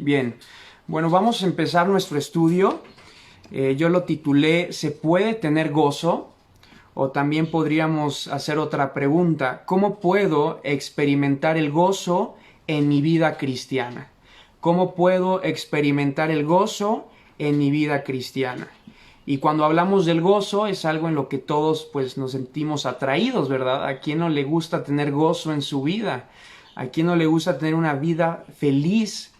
Bien, bueno, vamos a empezar nuestro estudio. Yo lo titulé ¿Se puede tener gozo? O también podríamos hacer otra pregunta: ¿cómo puedo experimentar el gozo en mi vida cristiana? ¿Cómo puedo experimentar el gozo en mi vida cristiana? Y cuando hablamos del gozo es algo en lo que todos pues nos sentimos atraídos, ¿verdad? ¿A quién no le gusta tener gozo en su vida? ¿A quién no le gusta tener una vida feliz?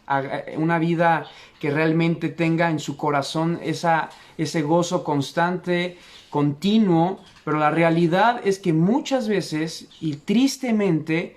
Una vida que realmente tenga en su corazón ese gozo constante, continuo. Pero la realidad es que muchas veces, y tristemente,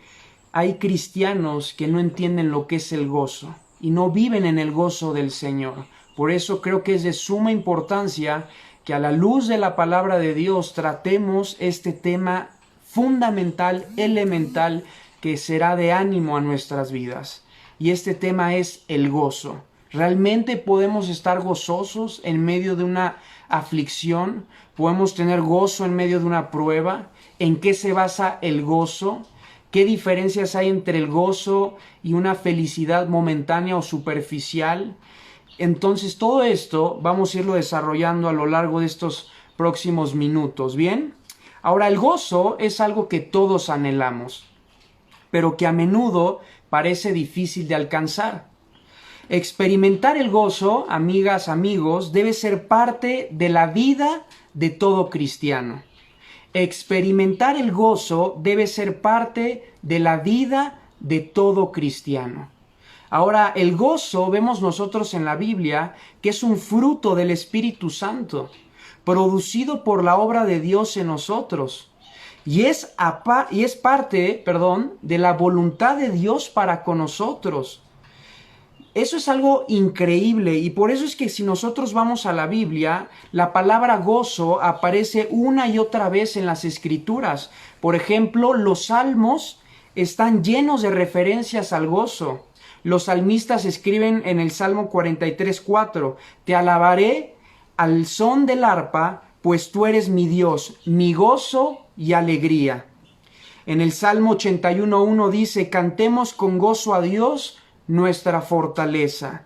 hay cristianos que no entienden lo que es el gozo y no viven en el gozo del Señor. Por eso creo que es de suma importancia que a la luz de la palabra de Dios tratemos este tema fundamental, elemental, que será de ánimo a nuestras vidas. Y este tema es el gozo. ¿Realmente podemos estar gozosos en medio de una aflicción? ¿Podemos tener gozo en medio de una prueba? ¿En qué se basa el gozo? ¿Qué diferencias hay entre el gozo y una felicidad momentánea o superficial? Entonces todo esto vamos a irlo desarrollando a lo largo de estos próximos minutos, ¿bien? Ahora, el gozo es algo que todos anhelamos, pero que a menudo parece difícil de alcanzar. Experimentar el gozo, amigas, amigos, debe ser parte de la vida de todo cristiano. Experimentar el gozo debe ser parte de la vida de todo cristiano. Ahora, el gozo vemos nosotros en la Biblia que es un fruto del Espíritu Santo, producido por la obra de Dios en nosotros. Y es parte, de la voluntad de Dios para con nosotros. Eso es algo increíble, y por eso es que si nosotros vamos a la Biblia, la palabra gozo aparece una y otra vez en las Escrituras. Por ejemplo, los salmos están llenos de referencias al gozo. Los salmistas escriben en el Salmo 43:4: Te alabaré al son del arpa, pues tú eres mi Dios, mi gozo y alegría. En el Salmo 81:1 dice: Cantemos con gozo a Dios, nuestra fortaleza.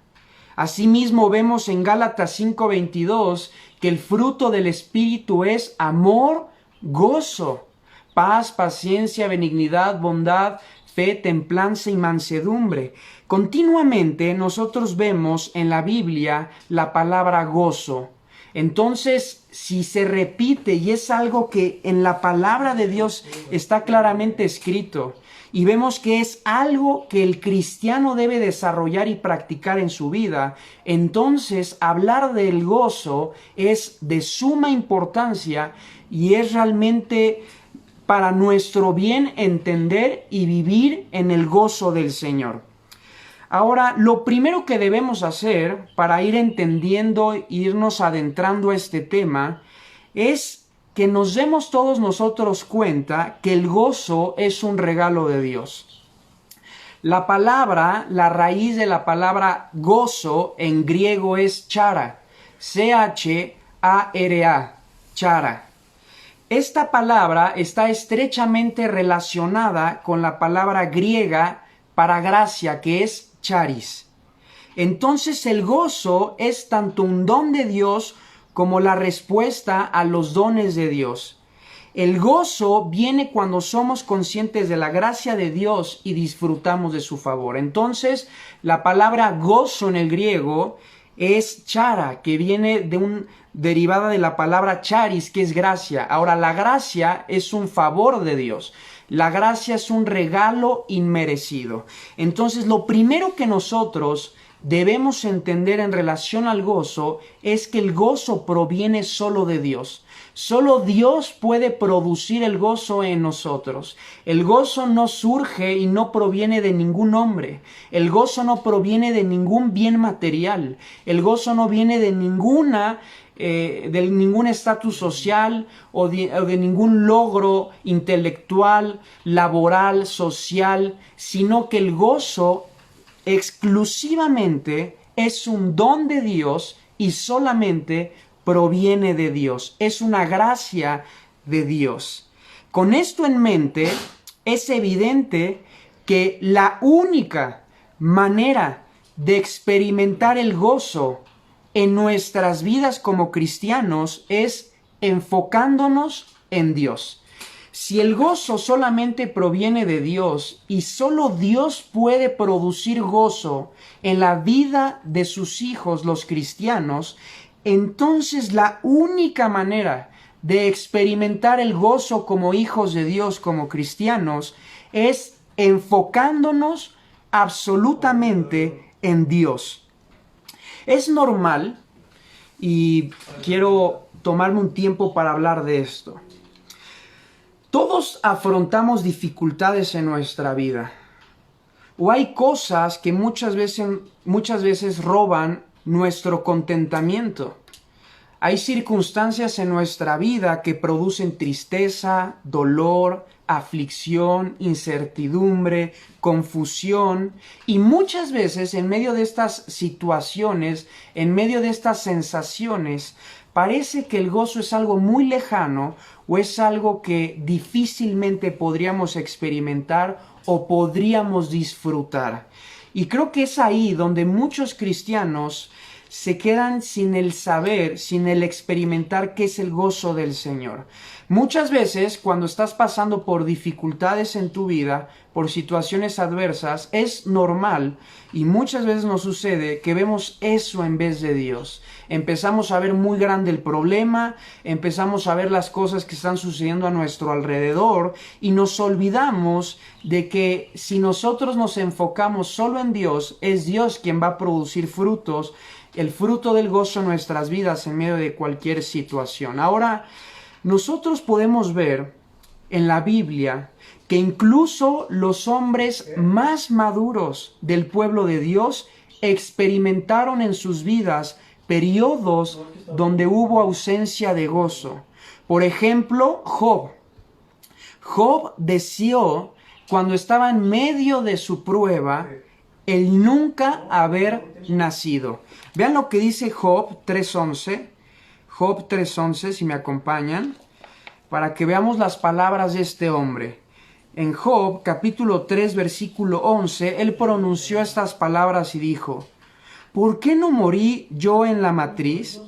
Asimismo vemos en Gálatas 5:22 que el fruto del Espíritu es amor, gozo, paz, paciencia, benignidad, bondad, fe, templanza y mansedumbre. Continuamente nosotros vemos en la Biblia la palabra gozo. Entonces, si se repite y es algo que en la palabra de Dios está claramente escrito, y vemos que es algo que el cristiano debe desarrollar y practicar en su vida, entonces hablar del gozo es de suma importancia y es realmente para nuestro bien entender y vivir en el gozo del Señor. Ahora, lo primero que debemos hacer para ir entendiendo e irnos adentrando a este tema es que nos demos todos nosotros cuenta que el gozo es un regalo de Dios. La raíz de la palabra gozo en griego es chara, C-H-A-R-A, chara. Esta palabra está estrechamente relacionada con la palabra griega para gracia, que es charis. Entonces el gozo es tanto un don de Dios como la respuesta a los dones de Dios. El gozo viene cuando somos conscientes de la gracia de Dios y disfrutamos de su favor. Entonces, la palabra gozo en el griego es chara, que viene derivada de la palabra charis, que es gracia. Ahora, la gracia es un favor de Dios. La gracia es un regalo inmerecido. Entonces, lo primero que nosotros debemos entender en relación al gozo es que el gozo proviene solo de Dios. Solo Dios puede producir el gozo en nosotros. El gozo no surge y no proviene de ningún hombre. El gozo no proviene de ningún bien material. El gozo no viene de ningún estatus social o de ningún logro intelectual, laboral, social, sino que el gozo exclusivamente es un don de Dios y solamente proviene de Dios. Es una gracia de Dios. Con esto en mente, es evidente que la única manera de experimentar el gozo en nuestras vidas como cristianos es enfocándonos en Dios. Si el gozo solamente proviene de Dios y solo Dios puede producir gozo en la vida de sus hijos, los cristianos, entonces la única manera de experimentar el gozo como hijos de Dios, como cristianos, es enfocándonos absolutamente en Dios. Es normal, y quiero tomarme un tiempo para hablar de esto. Todos afrontamos dificultades en nuestra vida. O hay cosas que muchas veces roban nuestro contentamiento. Hay circunstancias en nuestra vida que producen tristeza, dolor, aflicción, incertidumbre, confusión, y muchas veces en medio de estas situaciones, en medio de estas sensaciones, parece que el gozo es algo muy lejano o es algo que difícilmente podríamos experimentar o podríamos disfrutar. Y creo que es ahí donde muchos cristianos se quedan sin el saber, sin el experimentar qué es el gozo del Señor. Muchas veces, cuando estás pasando por dificultades en tu vida, por situaciones adversas, es normal y muchas veces nos sucede que vemos eso en vez de Dios. Empezamos a ver muy grande el problema, empezamos a ver las cosas que están sucediendo a nuestro alrededor y nos olvidamos de que si nosotros nos enfocamos solo en Dios, es Dios quien va a producir frutos, el fruto del gozo en nuestras vidas en medio de cualquier situación. Ahora, nosotros podemos ver en la Biblia que incluso los hombres más maduros del pueblo de Dios experimentaron en sus vidas periodos donde hubo ausencia de gozo. Por ejemplo, Job. Job deseó, cuando estaba en medio de su prueba, el nunca haber nacido. Vean lo que dice Job 3:11. Job 3:11, si me acompañan, para que veamos las palabras de este hombre. En Job, capítulo 3, versículo 11, él pronunció estas palabras y dijo: ¿por qué no morí yo en la matriz,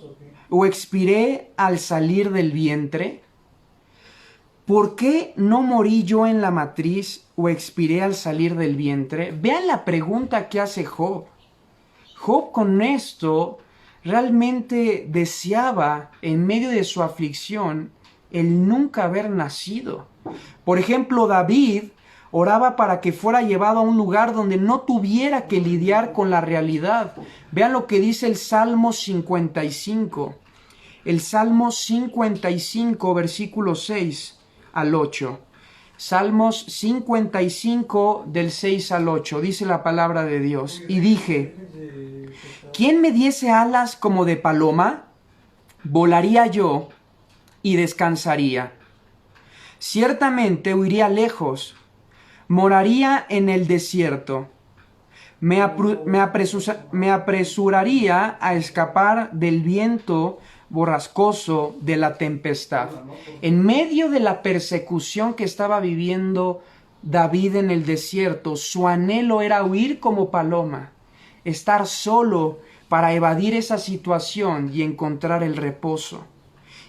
o expiré al salir del vientre? ¿Por qué no morí yo en la matriz, o expiré al salir del vientre? Vean la pregunta que hace Job. Job con esto realmente deseaba, en medio de su aflicción, el nunca haber nacido. Por ejemplo, David oraba para que fuera llevado a un lugar donde no tuviera que lidiar con la realidad. Vean lo que dice el Salmo 55. El Salmo 55, versículo 6 al 8. Salmos 55 del 6 al 8. Dice la palabra de Dios. Y dije: ¿quién me diese alas como de paloma? Volaría yo y descansaría. Ciertamente huiría lejos, moraría en el desierto. Me apresuraría a escapar del viento borrascoso de la tempestad. En medio de la persecución que estaba viviendo David en el desierto, su anhelo era huir como paloma, estar solo para evadir esa situación y encontrar el reposo.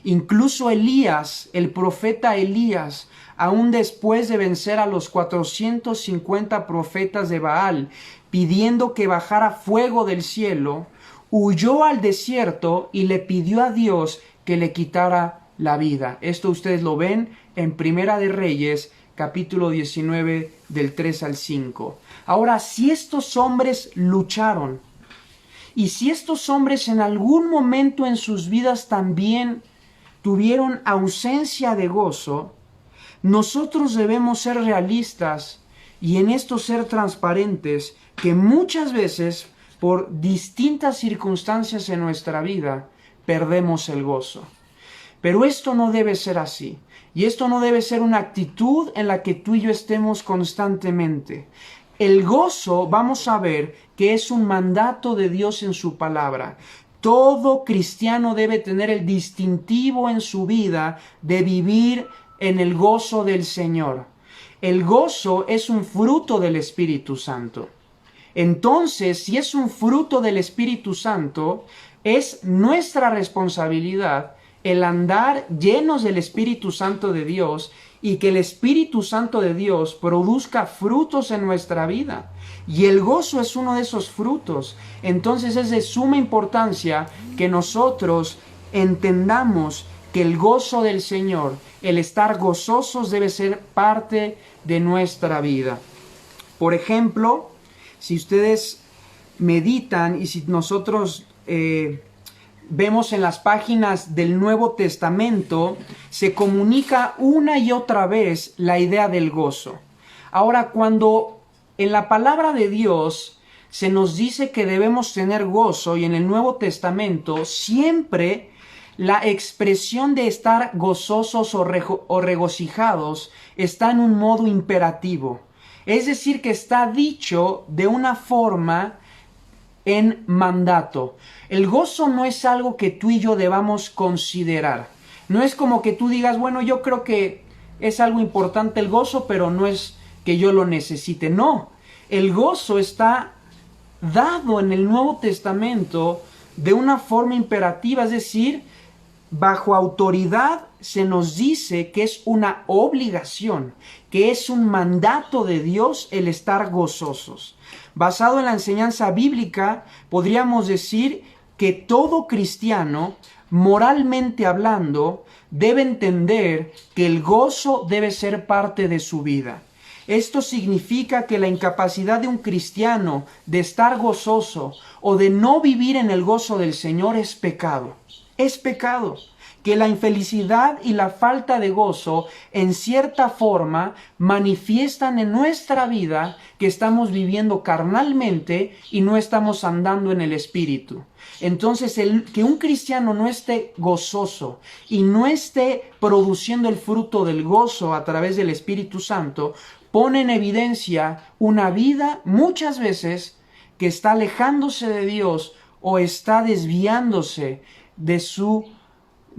Incluso Elías, el profeta Elías, aún después de vencer a los 450 profetas de Baal, pidiendo que bajara fuego del cielo, huyó al desierto y le pidió a Dios que le quitara la vida. Esto ustedes lo ven en Primera de Reyes, capítulo 19, del 3 al 5. Ahora, si estos hombres lucharon, y si estos hombres en algún momento en sus vidas también tuvieron ausencia de gozo, nosotros debemos ser realistas y en esto ser transparentes, que muchas veces por distintas circunstancias en nuestra vida perdemos el gozo. Pero esto no debe ser así, y esto no debe ser una actitud en la que tú y yo estemos constantemente. El gozo, vamos a ver, que es un mandato de Dios en su palabra. Todo cristiano debe tener el distintivo en su vida de vivir en el gozo del Señor. El gozo es un fruto del Espíritu Santo. Entonces, si es un fruto del Espíritu Santo, es nuestra responsabilidad el andar llenos del Espíritu Santo de Dios y que el Espíritu Santo de Dios produzca frutos en nuestra vida. Y el gozo es uno de esos frutos. Entonces es de suma importancia que nosotros entendamos que el gozo del Señor, el estar gozosos, debe ser parte de nuestra vida. Por ejemplo, si ustedes meditan y si nosotros vemos en las páginas del Nuevo Testamento, se comunica una y otra vez la idea del gozo. Ahora, cuando en la palabra de Dios se nos dice que debemos tener gozo, y en el Nuevo Testamento siempre la expresión de estar gozosos o regocijados está en un modo imperativo. Es decir, que está dicho de una forma en mandato. El gozo no es algo que tú y yo debamos considerar. No es como que tú digas, bueno, yo creo que es algo importante el gozo, pero no es que yo lo necesite. No, el gozo está dado en el Nuevo Testamento de una forma imperativa, es decir, bajo autoridad se nos dice que es una obligación, que es un mandato de Dios el estar gozosos. Basado en la enseñanza bíblica, podríamos decir que todo cristiano, moralmente hablando, debe entender que el gozo debe ser parte de su vida. Esto significa que la incapacidad de un cristiano de estar gozoso o de no vivir en el gozo del Señor es pecado. Es pecado. Que la infelicidad y la falta de gozo en cierta forma manifiestan en nuestra vida que estamos viviendo carnalmente y no estamos andando en el Espíritu. Entonces, que un cristiano no esté gozoso y no esté produciendo el fruto del gozo a través del Espíritu Santo pone en evidencia una vida muchas veces que está alejándose de Dios o está desviándose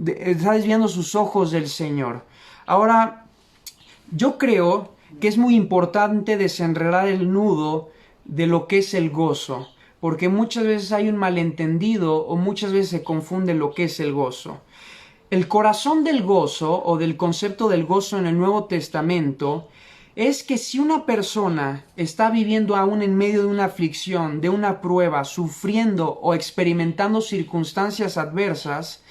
está desviando sus ojos del Señor. Ahora, yo creo que es muy importante desenredar el nudo de lo que es el gozo, porque muchas veces hay un malentendido o muchas veces se confunde lo que es el gozo. El corazón del gozo o del concepto del gozo en el Nuevo Testamento es que si una persona está viviendo aún en medio de una aflicción, de una prueba, sufriendo o experimentando circunstancias adversas,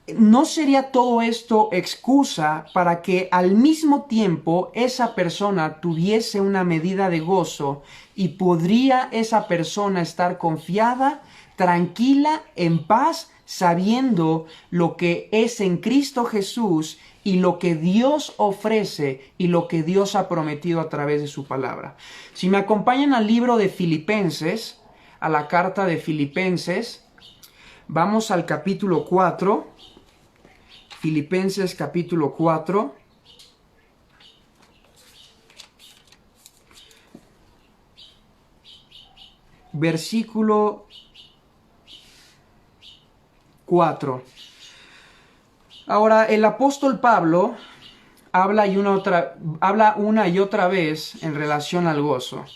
¿no sería todo esto excusa para que al mismo tiempo esa persona tuviese una medida de gozo y podría esa persona estar confiada, tranquila, en paz, sabiendo lo que es en Cristo Jesús y lo que Dios ofrece y lo que Dios ha prometido a través de su palabra? Si me acompañan al libro de Filipenses, a la carta de Filipenses, vamos al capítulo 4. Filipenses capítulo 4. Versículo 4. Ahora, el apóstol Pablo habla una y otra vez en relación al gozo.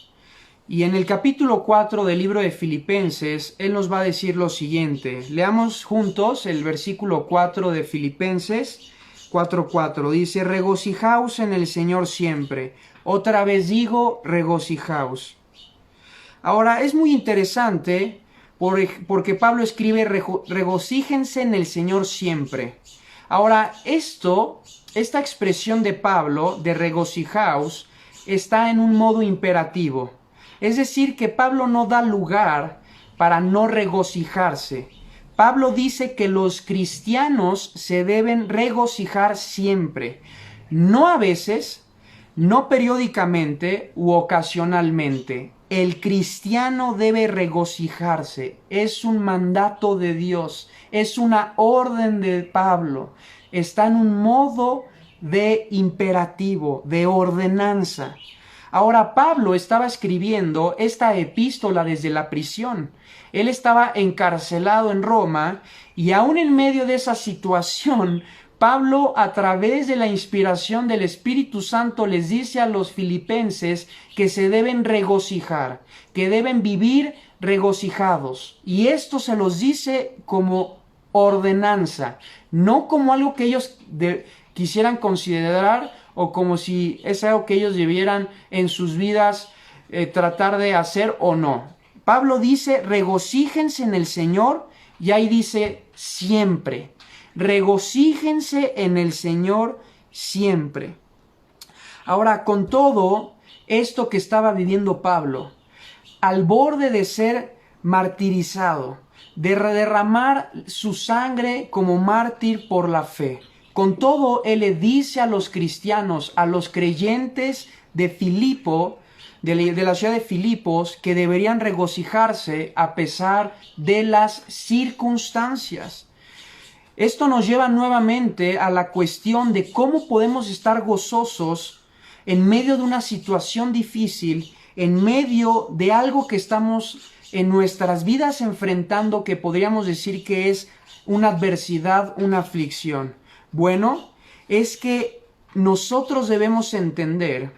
Y en el capítulo 4 del libro de Filipenses, él nos va a decir lo siguiente. Leamos juntos el versículo 4 de Filipenses 4:4. Dice, regocijaos en el Señor siempre. Otra vez digo, regocijaos. Ahora, es muy interesante porque Pablo escribe, regocíjense en el Señor siempre. Ahora, esta expresión de Pablo, de regocijaos, está en un modo imperativo. Es decir, que Pablo no da lugar para no regocijarse. Pablo dice que los cristianos se deben regocijar siempre, no a veces, no periódicamente u ocasionalmente. El cristiano debe regocijarse. Es un mandato de Dios, es una orden de Pablo. Está en un modo de imperativo, de ordenanza. Ahora, Pablo estaba escribiendo esta epístola desde la prisión. Él estaba encarcelado en Roma y aún en medio de esa situación, Pablo, a través de la inspiración del Espíritu Santo, les dice a los filipenses que se deben regocijar, que deben vivir regocijados. Y esto se los dice como ordenanza, no como algo que ellos quisieran considerar o como si es algo que ellos debieran en sus vidas tratar de hacer o no. Pablo dice, regocíjense en el Señor, y ahí dice siempre. Regocíjense en el Señor siempre. Ahora, con todo esto que estaba viviendo Pablo, al borde de ser martirizado, de derramar su sangre como mártir por la fe, con todo él le dice a los cristianos, a los creyentes de Filipo, de la ciudad de Filipos, que deberían regocijarse a pesar de las circunstancias. Esto nos lleva nuevamente a la cuestión de cómo podemos estar gozosos en medio de una situación difícil, en medio de algo que estamos en nuestras vidas enfrentando, que podríamos decir que es una adversidad, una aflicción. Bueno, es que nosotros debemos entender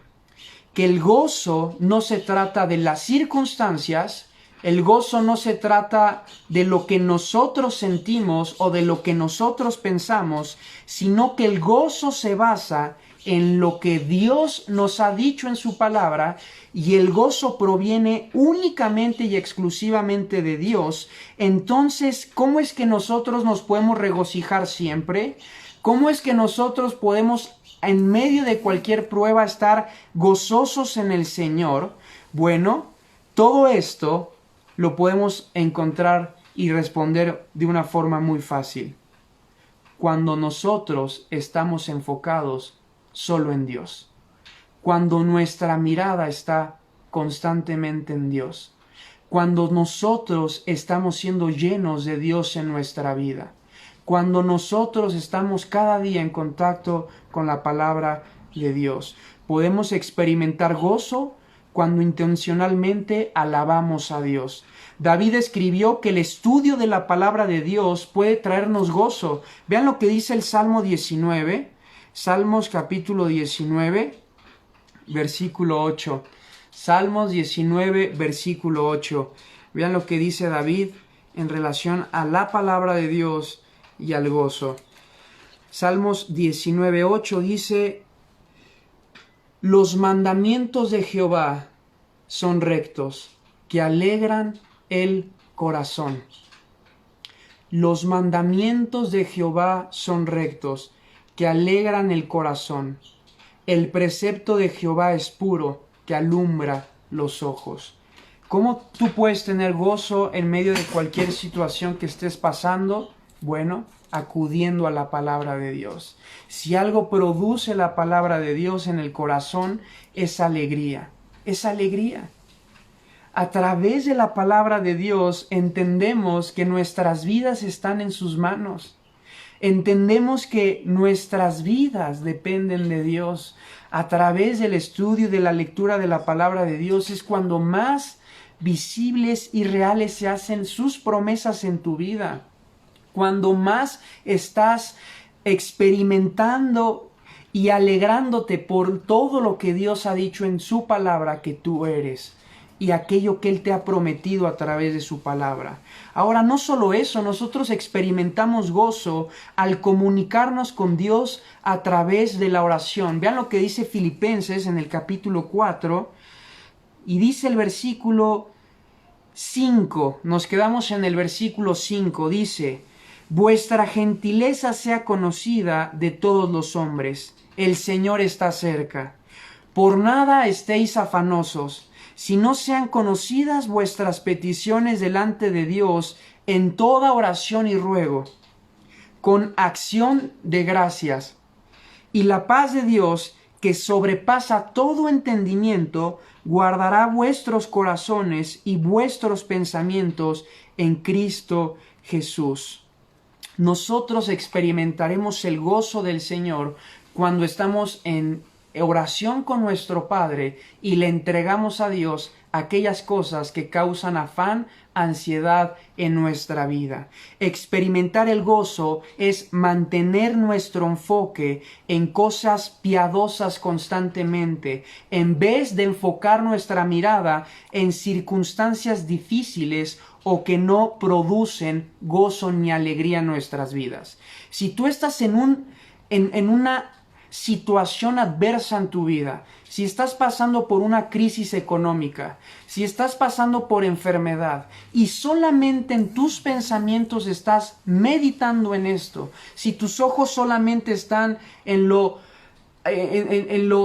que el gozo no se trata de las circunstancias, el gozo no se trata de lo que nosotros sentimos o de lo que nosotros pensamos, sino que el gozo se basa en lo que Dios nos ha dicho en su palabra, y el gozo proviene únicamente y exclusivamente de Dios. Entonces, ¿cómo es que nosotros nos podemos regocijar siempre? ¿Cómo es que nosotros podemos, en medio de cualquier prueba, estar gozosos en el Señor? Bueno, todo esto lo podemos encontrar y responder de una forma muy fácil. Cuando nosotros estamos enfocados solo en Dios. Cuando nuestra mirada está constantemente en Dios. Cuando nosotros estamos siendo llenos de Dios en nuestra vida. Cuando nosotros estamos cada día en contacto con la palabra de Dios. Podemos experimentar gozo cuando intencionalmente alabamos a Dios. David escribió que el estudio de la palabra de Dios puede traernos gozo. Vean lo que dice el Salmo 19, Salmos capítulo 19, versículo 8. Salmos 19, versículo 8. Vean lo que dice David en relación a la palabra de Dios y al gozo. Salmos 19, 8 dice: los mandamientos de Jehová son rectos, que alegran el corazón. Los mandamientos de Jehová son rectos, que alegran el corazón. El precepto de Jehová es puro, que alumbra los ojos. ¿Cómo tú puedes tener gozo en medio de cualquier situación que estés pasando? Bueno, acudiendo a la palabra de Dios. Si algo produce la palabra de Dios en el corazón, es alegría. Es alegría. A través de la palabra de Dios entendemos que nuestras vidas están en sus manos. Entendemos que nuestras vidas dependen de Dios. A través del estudio y de la lectura de la palabra de Dios es cuando más visibles y reales se hacen sus promesas en tu vida. Cuando más estás experimentando y alegrándote por todo lo que Dios ha dicho en su palabra que tú eres y aquello que Él te ha prometido a través de su palabra. Ahora, no solo eso, nosotros experimentamos gozo al comunicarnos con Dios a través de la oración. Vean lo que dice Filipenses en el capítulo 4 y dice el versículo 5, nos quedamos en el versículo 5, dice: vuestra gentileza sea conocida de todos los hombres, el Señor está cerca. Por nada estéis afanosos, si no sean conocidas vuestras peticiones delante de Dios en toda oración y ruego, con acción de gracias. Y la paz de Dios, que sobrepasa todo entendimiento, guardará vuestros corazones y vuestros pensamientos en Cristo Jesús. Nosotros experimentaremos el gozo del Señor cuando estamos en oración con nuestro Padre y le entregamos a Dios aquellas cosas que causan afán, ansiedad en nuestra vida. Experimentar el gozo es mantener nuestro enfoque en cosas piadosas constantemente, en vez de enfocar nuestra mirada en circunstancias difíciles o que no producen gozo ni alegría en nuestras vidas. Si tú estás en una situación adversa en tu vida, si estás pasando por una crisis económica, si estás pasando por enfermedad y solamente en tus pensamientos estás meditando en esto, si tus ojos solamente están en lo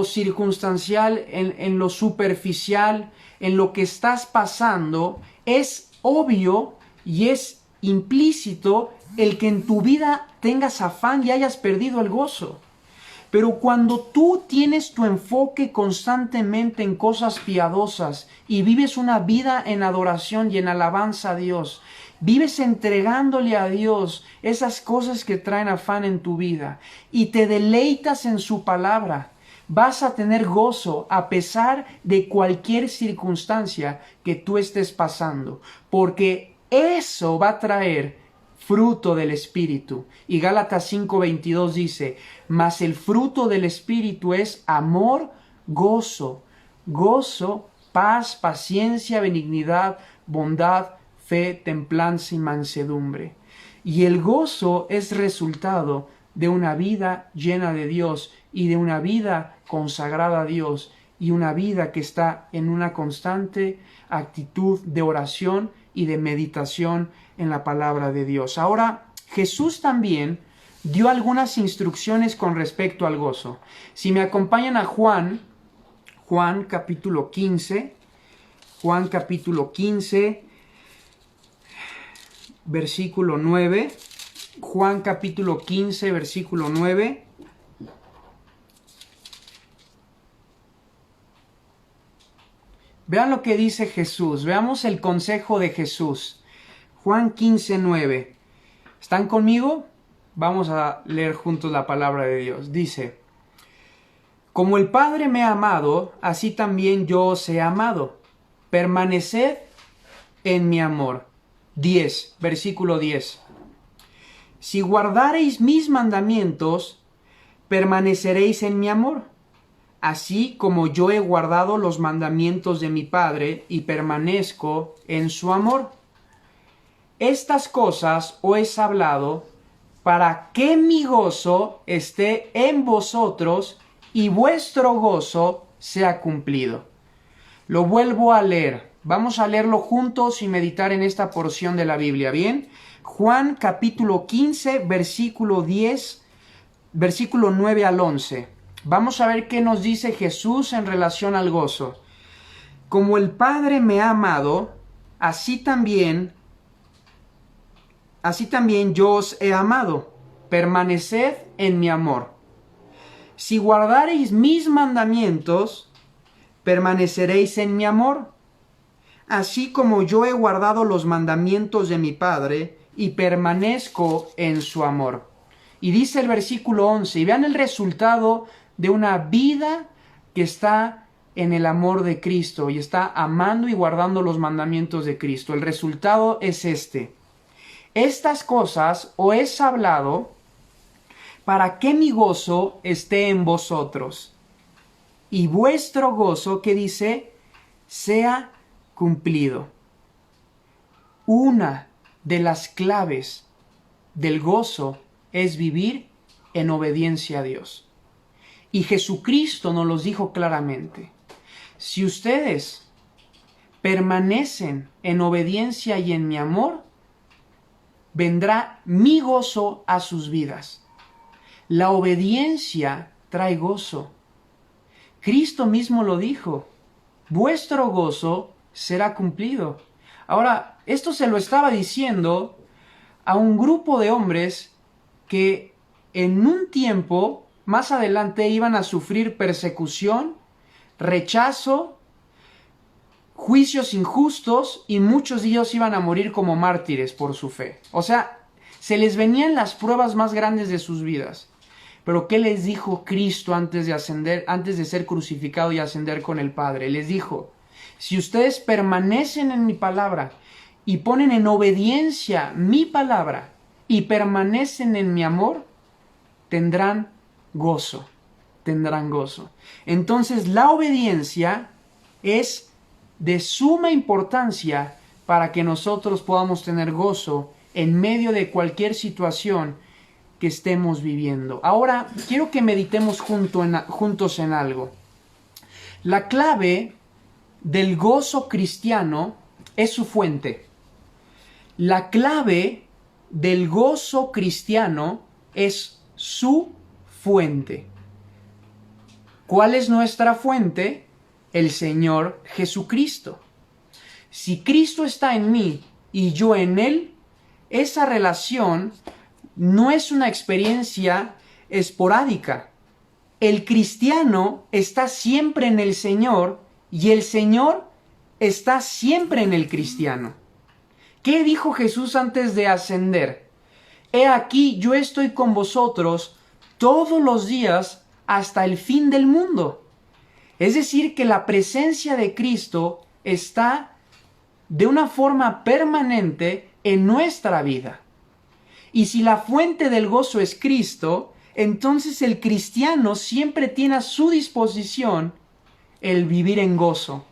circunstancial, en lo superficial, en lo que estás pasando, es obvio y es implícito el que en tu vida tengas afán y hayas perdido el gozo. Pero cuando tú tienes tu enfoque constantemente en cosas piadosas y vives una vida en adoración y en alabanza a Dios, vives entregándole a Dios esas cosas que traen afán en tu vida y te deleitas en su palabra, vas a tener gozo a pesar de cualquier circunstancia que tú estés pasando, porque eso va a traer fruto del Espíritu. Y Gálatas 5:22 dice, mas el fruto del Espíritu es amor, gozo, paz, paciencia, benignidad, bondad, fe, templanza y mansedumbre. Y el gozo es resultado de una vida llena de Dios y de una vida consagrada a Dios y una vida que está en una constante actitud de oración y de meditación en la palabra de Dios. Ahora, Jesús también dio algunas instrucciones con respecto al gozo. Si me acompañan a Juan capítulo 15, versículo 9, Juan capítulo 15, versículo 9. Vean lo que dice Jesús, veamos el consejo de Jesús. Juan 15, 9. ¿Están conmigo? Vamos a leer juntos la palabra de Dios. Dice, como el Padre me ha amado, así también yo os he amado. Permaneced en mi amor. 10, versículo 10. Si guardareis mis mandamientos, permaneceréis en mi amor, así como yo he guardado los mandamientos de mi Padre y permanezco en su amor. Estas cosas os he hablado para que mi gozo esté en vosotros y vuestro gozo sea cumplido. Lo vuelvo a leer. Vamos a leerlo juntos y meditar en esta porción de la Biblia, ¿bien? Juan capítulo 15, versículo 10, versículo 9 al 11. Vamos a ver qué nos dice Jesús en relación al gozo. Como el Padre me ha amado, así también yo os he amado. Permaneced en mi amor. Si guardareis mis mandamientos, permaneceréis en mi amor, así como yo he guardado los mandamientos de mi Padre y permanezco en su amor. Y dice el versículo 11, y vean el resultado de una vida que está en el amor de Cristo y está amando y guardando los mandamientos de Cristo. El resultado es este. Estas cosas os he hablado para que mi gozo esté en vosotros y vuestro gozo, que dice, sea cumplido. Una de las claves del gozo es vivir en obediencia a Dios. Y Jesucristo nos los dijo claramente. Si ustedes permanecen en obediencia y en mi amor, vendrá mi gozo a sus vidas. La obediencia trae gozo. Cristo mismo lo dijo. Vuestro gozo será cumplido. Ahora, esto se lo estaba diciendo a un grupo de hombres que en un tiempo más adelante iban a sufrir persecución, rechazo, juicios injustos y muchos de ellos iban a morir como mártires por su fe. O sea, se les venían las pruebas más grandes de sus vidas. Pero ¿qué les dijo Cristo antes de ser crucificado y ascender con el Padre? Les dijo, Si ustedes permanecen en mi palabra y ponen en obediencia mi palabra y permanecen en mi amor, tendrán gozo, tendrán gozo. Entonces la obediencia es de suma importancia para que nosotros podamos tener gozo en medio de cualquier situación que estemos viviendo. Ahora, quiero que meditemos juntos en algo. La clave del gozo cristiano es su fuente. La clave del gozo cristiano es su fuente. ¿Cuál es nuestra fuente? El Señor Jesucristo. Si Cristo está en mí y yo en Él, esa relación no es una experiencia esporádica. El cristiano está siempre en el Señor y el Señor está siempre en el cristiano. ¿Qué dijo Jesús antes de ascender? He aquí, yo estoy con vosotros todos los días hasta el fin del mundo. Es decir, que la presencia de Cristo está de una forma permanente en nuestra vida. Y si la fuente del gozo es Cristo, entonces el cristiano siempre tiene a su disposición el vivir en gozo,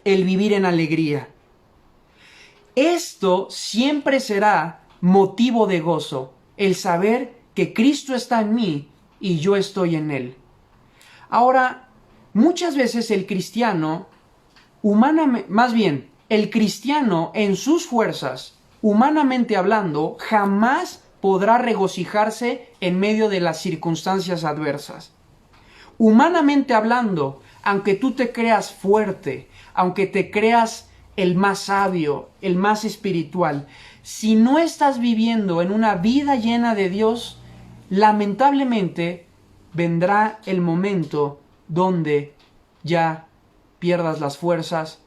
el vivir en alegría. Esto siempre será motivo de gozo, el saber que Cristo está en mí y yo estoy en Él. Ahora, muchas veces el cristiano, el cristiano en sus fuerzas, humanamente hablando, jamás podrá regocijarse en medio de las circunstancias adversas. Humanamente hablando, aunque tú te creas fuerte, aunque te creas el más sabio, el más espiritual, si no estás viviendo en una vida llena de Dios, lamentablemente vendrá el momento donde ya pierdas las fuerzas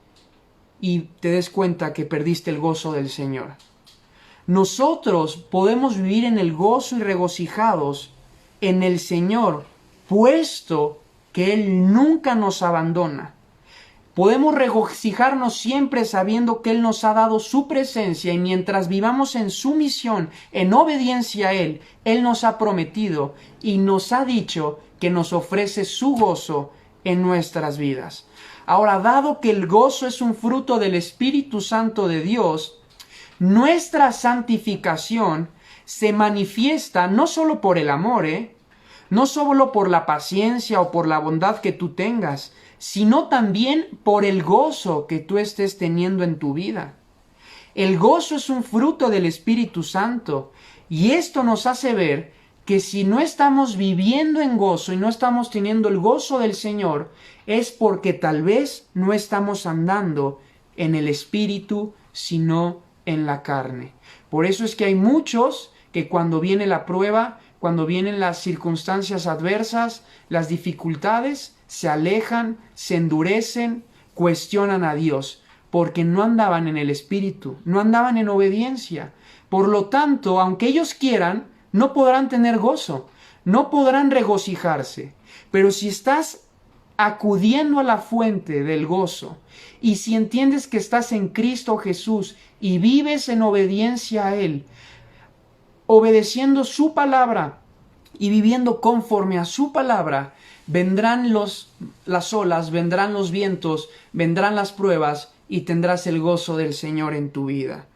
y te des cuenta que perdiste el gozo del Señor. Nosotros podemos vivir en el gozo y regocijados en el Señor, puesto que Él nunca nos abandona. Podemos regocijarnos siempre sabiendo que Él nos ha dado su presencia y mientras vivamos en su misión, en obediencia a Él, Él nos ha prometido y nos ha dicho que nos ofrece su gozo en nuestras vidas. Ahora, dado que el gozo es un fruto del Espíritu Santo de Dios, nuestra santificación se manifiesta no solo por el amor, no solo por la paciencia o por la bondad que tú tengas, sino también por el gozo que tú estés teniendo en tu vida. El gozo es un fruto del Espíritu Santo y esto nos hace ver que si no estamos viviendo en gozo y no estamos teniendo el gozo del Señor, es porque tal vez no estamos andando en el Espíritu, sino en la carne. Por eso es que hay muchos que cuando viene la prueba, cuando vienen las circunstancias adversas, las dificultades, se alejan, se endurecen, cuestionan a Dios, porque no andaban en el Espíritu, no andaban en obediencia. Por lo tanto, aunque ellos quieran, no podrán tener gozo, no podrán regocijarse. Pero si estás acudiendo a la fuente del gozo, y si entiendes que estás en Cristo Jesús y vives en obediencia a Él, obedeciendo su palabra y viviendo conforme a su palabra, vendrán las olas, vendrán los vientos, vendrán las pruebas y tendrás el gozo del Señor en tu vida.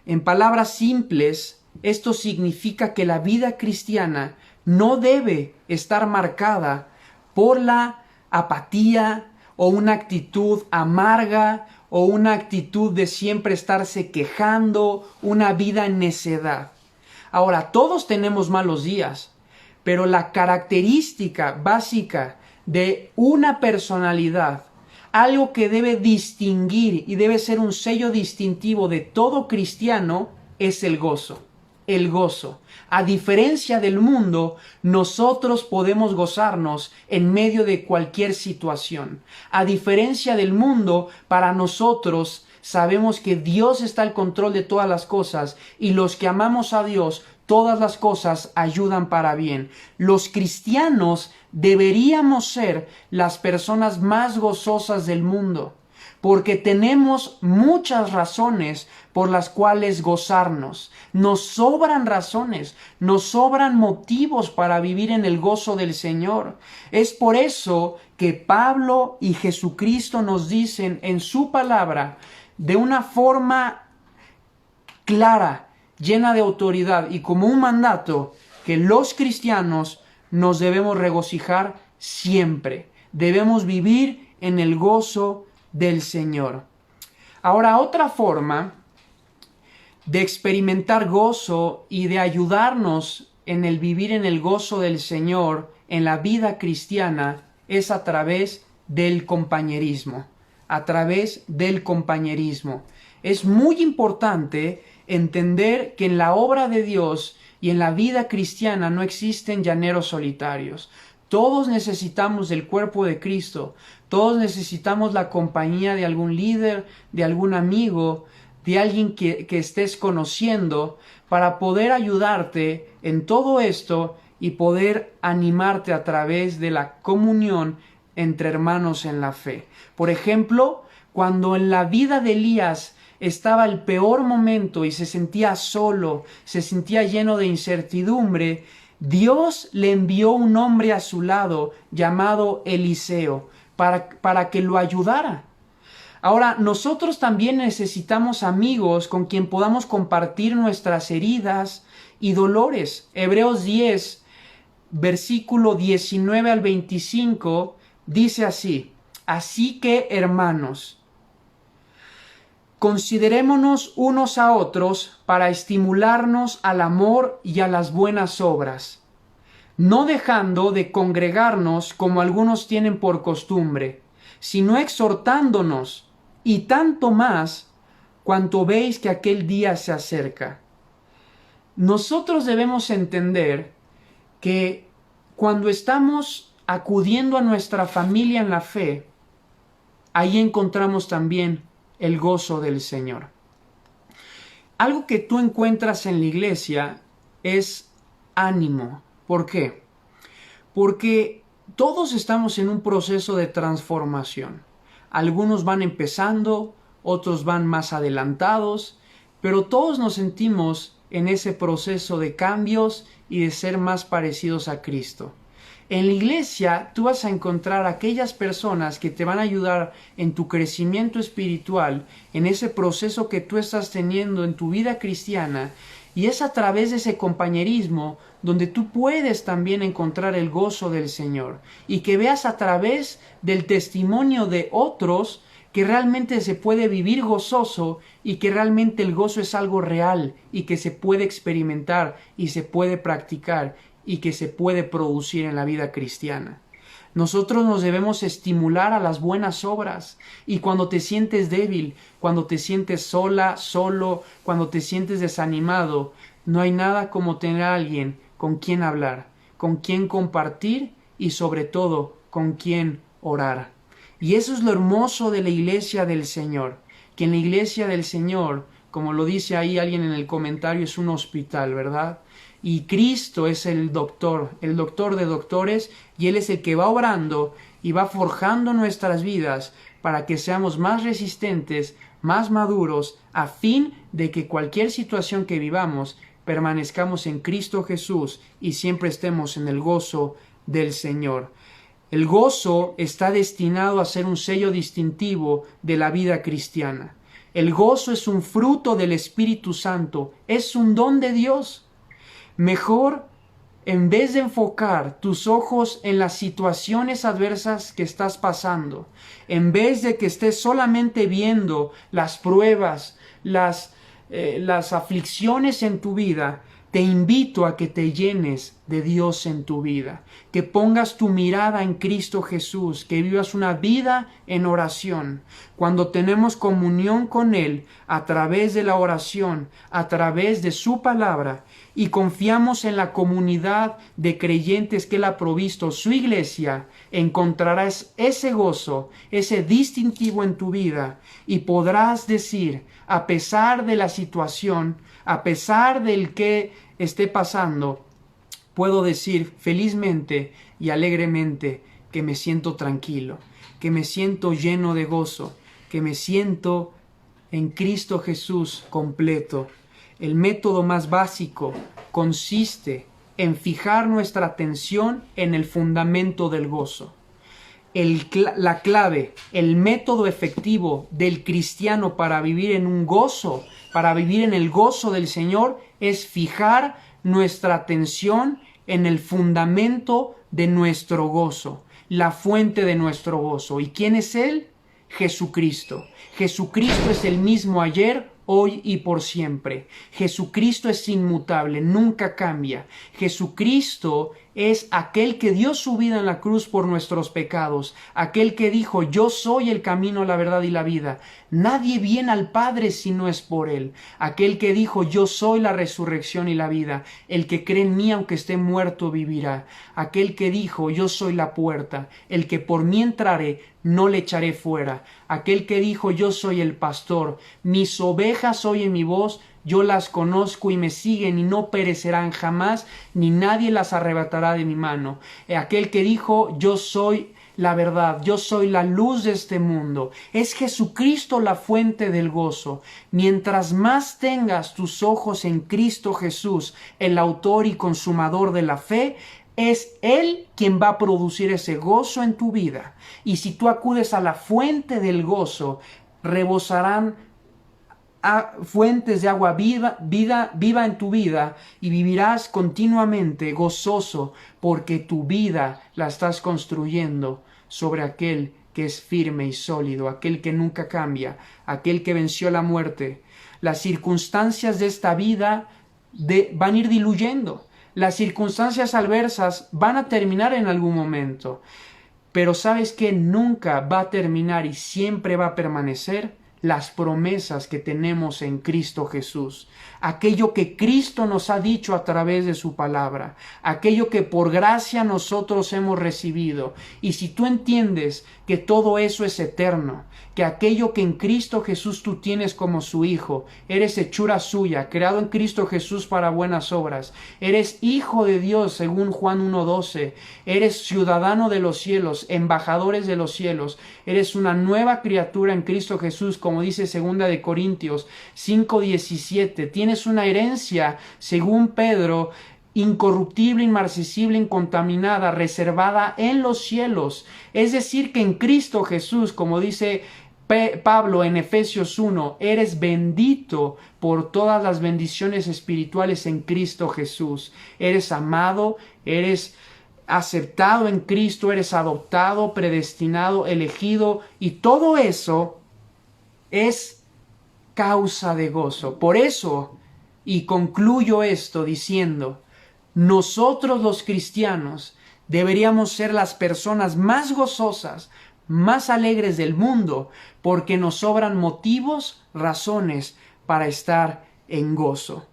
En palabras simples, esto significa que la vida cristiana no debe estar marcada por la apatía o una actitud amarga o una actitud de siempre estarse quejando, una vida en necedad. Ahora, todos tenemos malos días, pero la característica básica de una personalidad, algo que debe distinguir y debe ser un sello distintivo de todo cristiano, es el gozo. El gozo. A diferencia del mundo, nosotros podemos gozarnos en medio de cualquier situación. A diferencia del mundo, para nosotros sabemos que Dios está al control de todas las cosas y los que amamos a Dios, todas las cosas ayudan para bien. Los cristianos deberíamos ser las personas más gozosas del mundo, porque tenemos muchas razones por las cuales gozarnos. Nos sobran razones, nos sobran motivos para vivir en el gozo del Señor. Es por eso que Pablo y Jesucristo nos dicen en su palabra, de una forma clara, llena de autoridad y como un mandato, que los cristianos nos debemos regocijar siempre. Debemos vivir en el gozo del Señor. Ahora, otra forma de experimentar gozo y de ayudarnos en el vivir en el gozo del Señor en la vida cristiana es a través del compañerismo. A través del compañerismo. Es muy importante entender que en la obra de Dios y en la vida cristiana no existen llaneros solitarios. Todos necesitamos del cuerpo de Cristo. Todos necesitamos la compañía de algún líder, de algún amigo, de alguien que estés conociendo para poder ayudarte en todo esto y poder animarte a través de la comunión entre hermanos en la fe. Por ejemplo, cuando en la vida de Elías estaba el peor momento y se sentía solo, se sentía lleno de incertidumbre, Dios le envió un hombre a su lado llamado Eliseo para que lo ayudara. Ahora, nosotros también necesitamos amigos con quien podamos compartir nuestras heridas y dolores. Hebreos 10, versículo 19 al 25, dice así: Así que, hermanos, considerémonos unos a otros para estimularnos al amor y a las buenas obras, no dejando de congregarnos como algunos tienen por costumbre, sino exhortándonos, y tanto más cuanto veis que aquel día se acerca. Nosotros debemos entender que cuando estamos acudiendo a nuestra familia en la fe, ahí encontramos también el gozo del Señor. Algo que tú encuentras en la iglesia es ánimo. ¿Por qué? Porque todos estamos en un proceso de transformación. Algunos van empezando, otros van más adelantados, pero todos nos sentimos en ese proceso de cambios y de ser más parecidos a Cristo. En la iglesia tú vas a encontrar aquellas personas que te van a ayudar en tu crecimiento espiritual, en ese proceso que tú estás teniendo en tu vida cristiana, y es a través de ese compañerismo donde tú puedes también encontrar el gozo del Señor, y que veas a través del testimonio de otros que realmente se puede vivir gozoso y que realmente el gozo es algo real y que se puede experimentar y se puede practicar y que se puede producir en la vida cristiana. Nosotros nos debemos estimular a las buenas obras, y cuando te sientes débil, cuando te sientes sola, solo, cuando te sientes desanimado, no hay nada como tener a alguien con quien hablar, con quien compartir y sobre todo con quien orar. Y eso es lo hermoso de la iglesia del Señor, que en la iglesia del Señor, como lo dice ahí alguien en el comentario, es un hospital, ¿verdad? Y Cristo es el doctor de doctores, y Él es el que va obrando y va forjando nuestras vidas para que seamos más resistentes, más maduros, a fin de que cualquier situación que vivamos permanezcamos en Cristo Jesús y siempre estemos en el gozo del Señor. El gozo está destinado a ser un sello distintivo de la vida cristiana. El gozo es un fruto del Espíritu Santo, es un don de Dios. Mejor, en vez de enfocar tus ojos en las situaciones adversas que estás pasando, en vez de que estés solamente viendo las pruebas, las aflicciones en tu vida, te invito a que te llenes de Dios en tu vida, que pongas tu mirada en Cristo Jesús, que vivas una vida en oración. Cuando tenemos comunión con Él a través de la oración, a través de su palabra, y confiamos en la comunidad de creyentes que Él ha provisto, su iglesia, encontrarás ese gozo, ese distintivo en tu vida, y podrás decir, a pesar de la situación, a pesar del que esté pasando, puedo decir felizmente y alegremente que me siento tranquilo, que me siento lleno de gozo, que me siento en Cristo Jesús completo. El método más básico consiste en fijar nuestra atención en el fundamento del gozo. La clave, el método efectivo del cristiano para vivir en un gozo, para vivir en el gozo del Señor, es fijar nuestra atención en el fundamento de nuestro gozo, la fuente de nuestro gozo. ¿Y quién es Él? Jesucristo. Jesucristo es el mismo ayer, hoy y por siempre. Jesucristo es inmutable, nunca cambia. Jesucristo es aquel que dio su vida en la cruz por nuestros pecados, aquel que dijo: yo soy el camino, la verdad y la vida. Nadie viene al Padre si no es por Él. Aquel que dijo: yo soy la resurrección y la vida. El que cree en mí, aunque esté muerto, vivirá. Aquel que dijo: yo soy la puerta. El que por mí entrare, no le echaré fuera. Aquel que dijo: yo soy el pastor. Mis ovejas oyen mi voz, yo las conozco y me siguen y no perecerán jamás, ni nadie las arrebatará de mi mano. Aquel que dijo: yo soy la verdad, yo soy la luz de este mundo. Es Jesucristo la fuente del gozo. Mientras más tengas tus ojos en Cristo Jesús, el autor y consumador de la fe, es Él quien va a producir ese gozo en tu vida. Y si tú acudes a la fuente del gozo, rebosarán fuentes de agua viva en tu vida, y vivirás continuamente gozoso, porque tu vida la estás construyendo sobre aquel que es firme y sólido, aquel que nunca cambia, aquel que venció la muerte. Las circunstancias de esta vida van a ir diluyendo. Las circunstancias adversas van a terminar en algún momento, pero ¿sabes qué? Nunca va a terminar y siempre va a permanecer las promesas que tenemos en Cristo Jesús, aquello que Cristo nos ha dicho a través de su palabra, aquello que por gracia nosotros hemos recibido. Y si tú entiendes que todo eso es eterno, que aquello que en Cristo Jesús tú tienes como su hijo, eres hechura suya, creado en Cristo Jesús para buenas obras, eres hijo de Dios según Juan 1:12, eres ciudadano de los cielos, embajadores de los cielos, eres una nueva criatura en Cristo Jesús, como dice 2 de Corintios 5:17, tienes una herencia, según Pedro, incorruptible, inmarcesible, incontaminada, reservada en los cielos. Es decir, que en Cristo Jesús, como dice Pablo en Efesios 1, eres bendito por todas las bendiciones espirituales en Cristo Jesús. Eres amado, eres aceptado en Cristo, eres adoptado, predestinado, elegido, y todo eso es causa de gozo. Por eso, y concluyo esto diciendo, nosotros los cristianos deberíamos ser las personas más gozosas, más alegres del mundo, porque nos sobran motivos, razones para estar en gozo.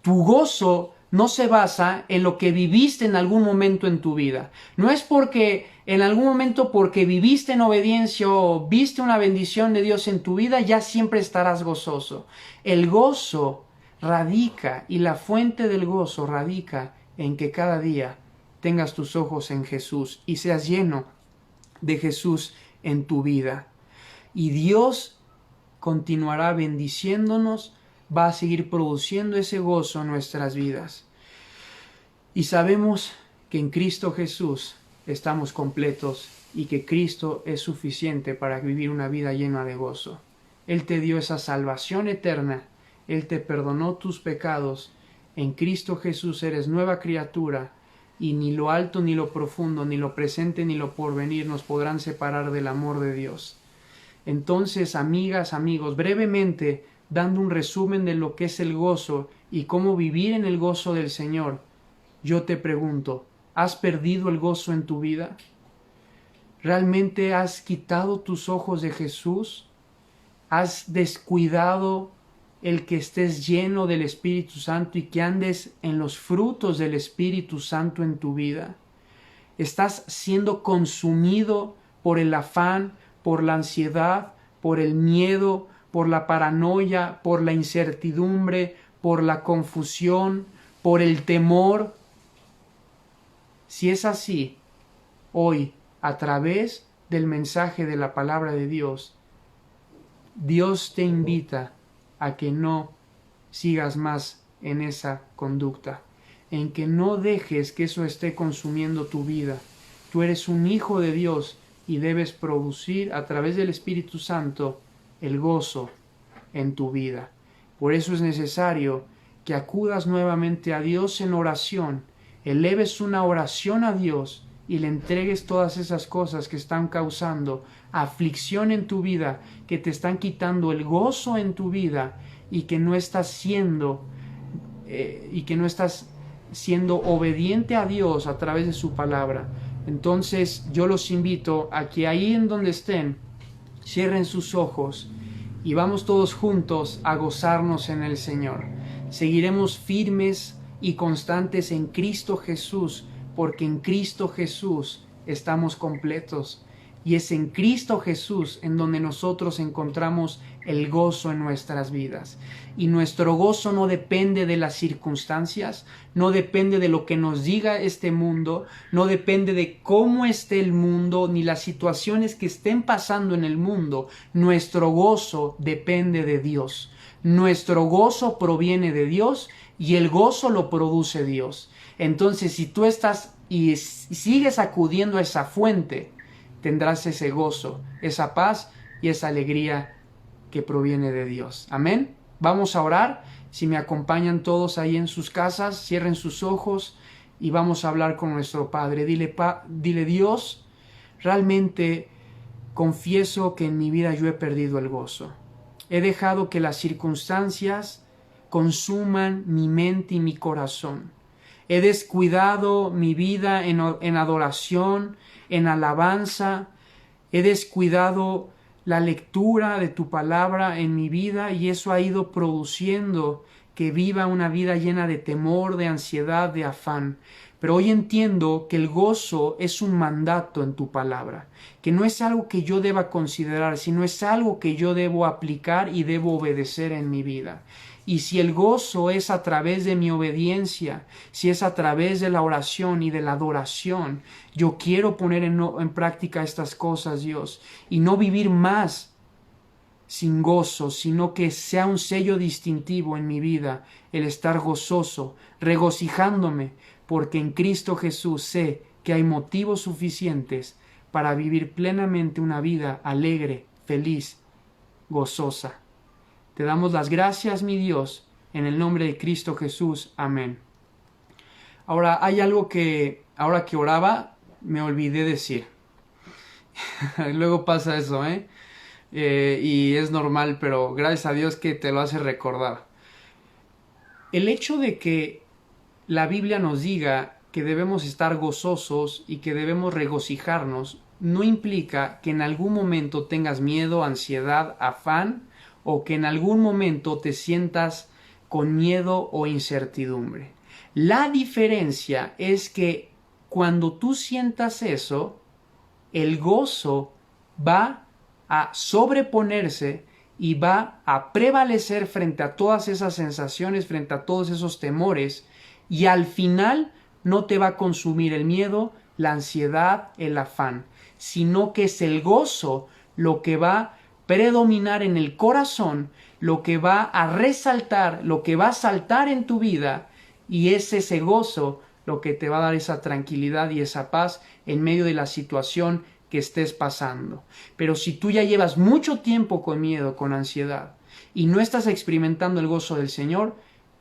Tu gozo no se basa en lo que viviste en algún momento en tu vida. No es porque en algún momento, porque viviste en obediencia o viste una bendición de Dios en tu vida, ya siempre estarás gozoso. El gozo radica, y la fuente del gozo radica en que cada día tengas tus ojos en Jesús y seas lleno de Jesús en tu vida. Y Dios continuará bendiciéndonos, va a seguir produciendo ese gozo en nuestras vidas. Y sabemos que en Cristo Jesús estamos completos y que Cristo es suficiente para vivir una vida llena de gozo. Él te dio esa salvación eterna, Él te perdonó tus pecados. En Cristo Jesús eres nueva criatura, y ni lo alto, ni lo profundo, ni lo presente, ni lo porvenir nos podrán separar del amor de Dios. Entonces, amigas, amigos, brevemente, dando un resumen de lo que es el gozo y cómo vivir en el gozo del Señor, yo te pregunto, ¿has perdido el gozo en tu vida? ¿Realmente has quitado tus ojos de Jesús? ¿Has descuidado el que estés lleno del Espíritu Santo y que andes en los frutos del Espíritu Santo en tu vida? ¿Estás siendo consumido por el afán, por la ansiedad, por el miedo, por la paranoia, por la incertidumbre, por la confusión, por el temor? Si es así, hoy, a través del mensaje de la palabra de Dios, Dios te invita a que no sigas más en esa conducta, en que no dejes que eso esté consumiendo tu vida. Tú eres un hijo de Dios y debes producir a través del Espíritu Santo el gozo en tu vida. Por eso es necesario que acudas nuevamente a Dios en oración, eleves una oración a Dios y le entregues todas esas cosas que están causando aflicción en tu vida, que te están quitando el gozo en tu vida y que no estás siendo obediente a Dios a través de su palabra. Entonces yo los invito a que ahí en donde estén cierren sus ojos y vamos todos juntos a gozarnos en el Señor. Seguiremos firmes y constantes en Cristo Jesús, porque en Cristo Jesús estamos completos. Y es en Cristo Jesús en donde nosotros encontramos el gozo en nuestras vidas. Y nuestro gozo no depende de las circunstancias, no depende de lo que nos diga este mundo, no depende de cómo esté el mundo, ni las situaciones que estén pasando en el mundo. Nuestro gozo depende de Dios. Nuestro gozo proviene de Dios y el gozo lo produce Dios. Entonces, si tú estás y sigues acudiendo a esa fuente, tendrás ese gozo, esa paz y esa alegría que proviene de Dios. Amén. Vamos a orar. Si me acompañan todos ahí en sus casas, cierren sus ojos y vamos a hablar con nuestro Padre. Dile Dios, realmente confieso que en mi vida yo he perdido el gozo. He dejado que las circunstancias consuman mi mente y mi corazón. He descuidado mi vida en adoración, en alabanza. He descuidado la lectura de tu palabra en mi vida y eso ha ido produciendo que viva una vida llena de temor, de ansiedad, de afán. Pero hoy entiendo que el gozo es un mandato en tu palabra, que no es algo que yo deba considerar, sino es algo que yo debo aplicar y debo obedecer en mi vida. Y si el gozo es a través de mi obediencia, si es a través de la oración y de la adoración, yo quiero poner en práctica estas cosas, Dios, y no vivir más sin gozo, sino que sea un sello distintivo en mi vida, el estar gozoso, regocijándome, porque en Cristo Jesús sé que hay motivos suficientes para vivir plenamente una vida alegre, feliz, gozosa. Te damos las gracias, mi Dios, en el nombre de Cristo Jesús. Amén. Ahora, hay algo que, ahora que oraba, me olvidé decir. Luego pasa eso, y es normal, pero gracias a Dios que te lo hace recordar. El hecho de que la Biblia nos diga que debemos estar gozosos y que debemos regocijarnos no implica que en algún momento tengas miedo, ansiedad, afán o que en algún momento te sientas con miedo o incertidumbre. La diferencia es que cuando tú sientas eso, el gozo va a sobreponerse y va a prevalecer frente a todas esas sensaciones, frente a todos esos temores, y al final no te va a consumir el miedo, la ansiedad, el afán, sino que es el gozo lo que va a predominar en el corazón, lo que va a resaltar, lo que va a saltar en tu vida, y es ese gozo lo que te va a dar esa tranquilidad y esa paz en medio de la situación que estés pasando. Pero si tú ya llevas mucho tiempo con miedo, con ansiedad, y no estás experimentando el gozo del Señor,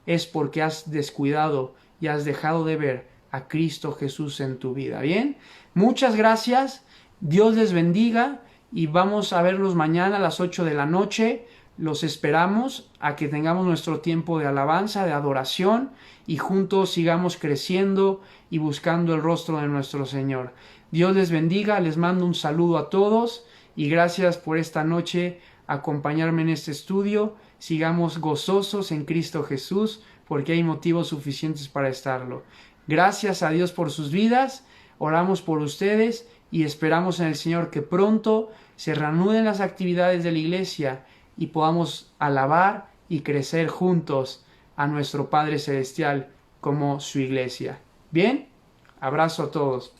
es porque has descuidado y has dejado de ver a Cristo Jesús en tu vida. ¿Bien? Muchas gracias. Dios les bendiga y vamos a verlos mañana a las 8 de la noche. Los esperamos a que tengamos nuestro tiempo de alabanza, de adoración y juntos sigamos creciendo y buscando el rostro de nuestro Señor. Dios les bendiga, les mando un saludo a todos y gracias por esta noche acompañarme en este estudio. Sigamos gozosos en Cristo Jesús porque hay motivos suficientes para estarlo. Gracias a Dios por sus vidas, oramos por ustedes y esperamos en el Señor que pronto se reanuden las actividades de la iglesia y podamos alabar y crecer juntos a nuestro Padre Celestial como su iglesia. Bien, abrazo a todos.